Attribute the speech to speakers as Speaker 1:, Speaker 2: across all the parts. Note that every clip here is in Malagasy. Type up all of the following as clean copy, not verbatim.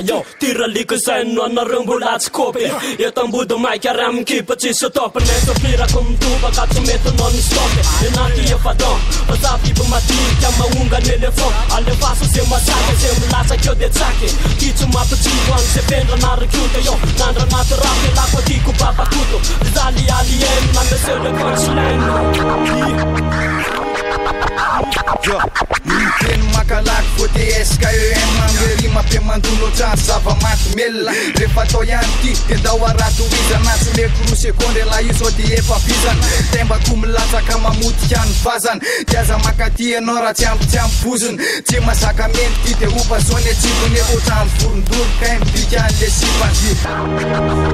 Speaker 1: Yo, tiraliku sen anareo mbola tsy kopy eto ambody maika ary amin'ny kipa tsisy topy nesopirako mitobaka tsy mety non stop anaty efadon fa biby madinika mahongany elefant alefasa se masaka se milatsaka eo de tsaky kitsy mampitsivo an'izay pendranarikoto yo nandranaty rapy lako atiko babakoto zaly alien nameseo le punchline
Speaker 2: Teny makalaky voteska mangery mampiamandono trano zava-maty melona rehefa atao ihany ty tendao aratoizana tsy meko 10 sekondy la io sao de efa vizana tembako milatsaka mamotika ny vazana tiaza makaty anao raha tsy ampy tsy masaka mentiky de opasony atsipony otrano vorondolo kay mibika an'le sipany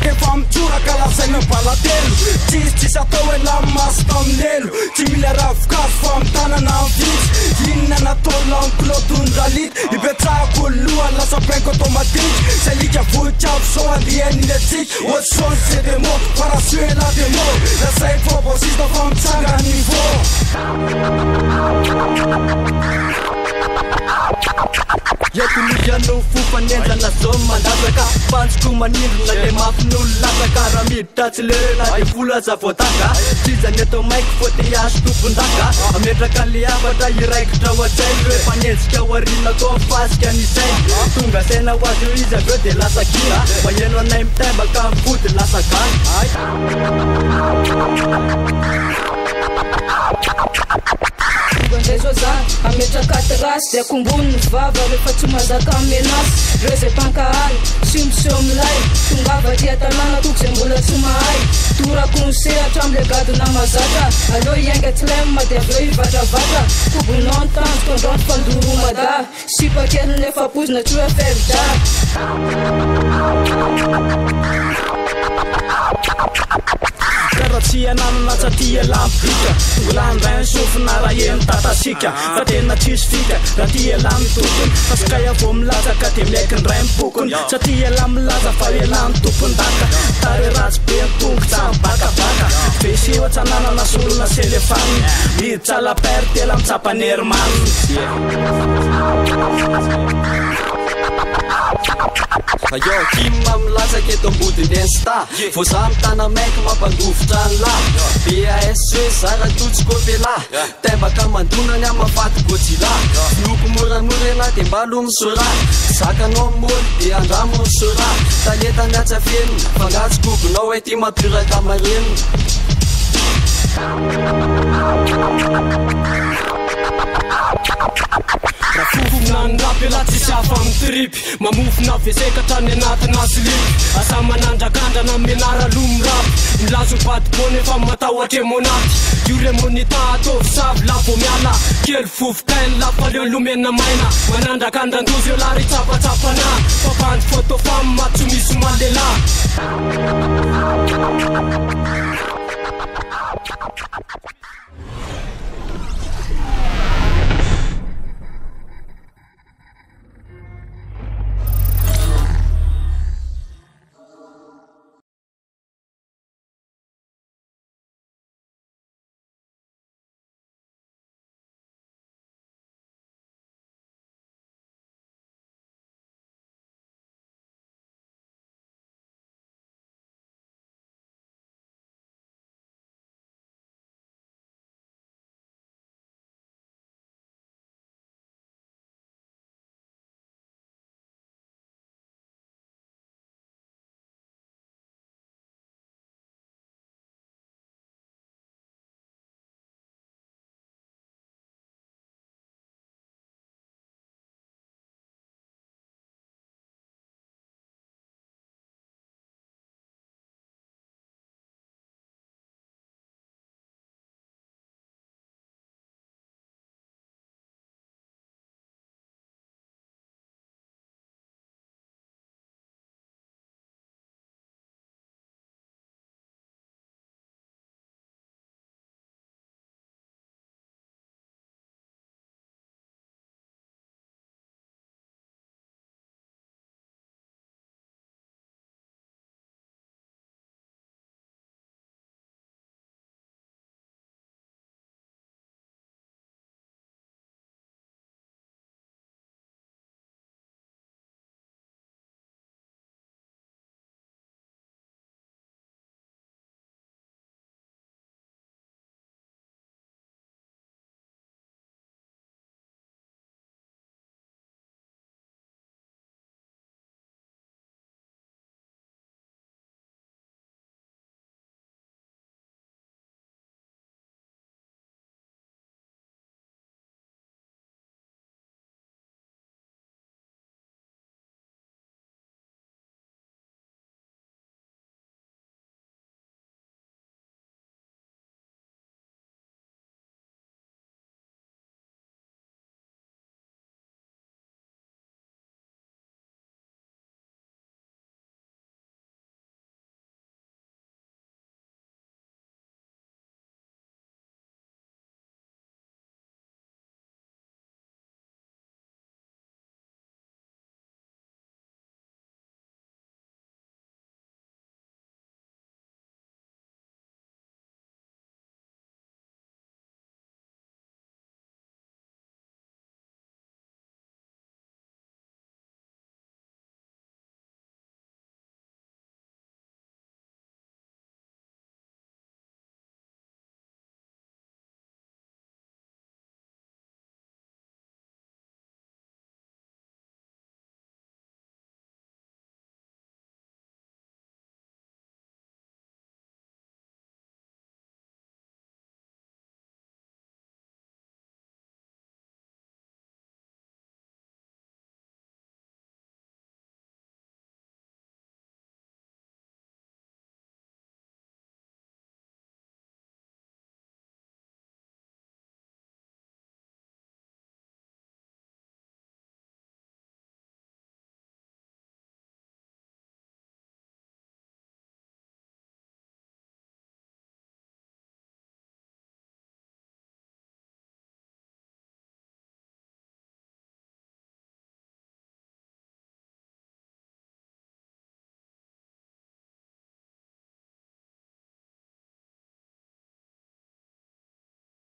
Speaker 3: Efa mitsoraka lasaina balatelo tsisy atao hoe lamaso taminelo tsy mila ravikazo fa mitanana am'vitsy inona natao lampilotondrality ipetrahako aloha lasa penko automatique salika vohitsavo sao andrianiny atsika ohatsysony se demo parasuela demo lasay fobosista fa mitsanga niveau
Speaker 1: Yetuniano fufanenjana zao mandazaka fantsiko manindrona le mafin'olo lasaka raha miditra tsy lerena de vola zavotaka tsizany atao maiky foteasy tompondaka ametraka le afatra iraikitra ho atsainy hoe fanenjika hoarina koa fasika ny sainy tonga saina ho azy eo izy aveo de lasakina maheno anay mitembaka mivody lasakany
Speaker 4: Ndezo za ametraka terasy de akombony ny vava rehefa tsy mazaka menazy reo zay mpankahary simoseo milay tongava tia tanàna toko zay mbola tsy mahay torako ny sehatra amle gadona mazatra aleo iainga tlema de aveo ivadravatra kobonao ny tanjo tondrano fandoro mada sipakely nefa pozina tsy hoe fevitra
Speaker 1: Tsy ananana satria lampika Tolandrainy sofina raha eny tatasika Fa tena tsisy fika raha tia la mitokony Fa skay avao milatsaka de mieky ny ray mipokony Satria la milaza fa ela ny tompon-daka Tare ratsy be ny tongotra mibakabaka Vesiwa tsananana solona selefany Miditra la perte la mitsapany hermany
Speaker 5: Ayo, kima milatsaka eto ambodiny ensta Vao za mitana maiky mampangovotra ny la BASE zara totsy kopela Tembaka mandonany amafaty Godzilla Loko moramorena de mbalo misora Zakanao moly de andramo ny sora Taleta miatsafeny Fangatsy kogonao hoe ty mampiraka mareny
Speaker 1: Rafofona ny rapy la tsisy hafa amin'ny tripy Mamofona vesekatra ny anatina slipy Asa manandrakandrana menara lomy rapy Milazo badibony efa matahotra emonaty Io remonita atovy savy la vo miala Kely vovokainy la fa leo lomena maina Manandrakandrandozy eo la ry tsapatsapana Fa bandy photo famy matso misy malela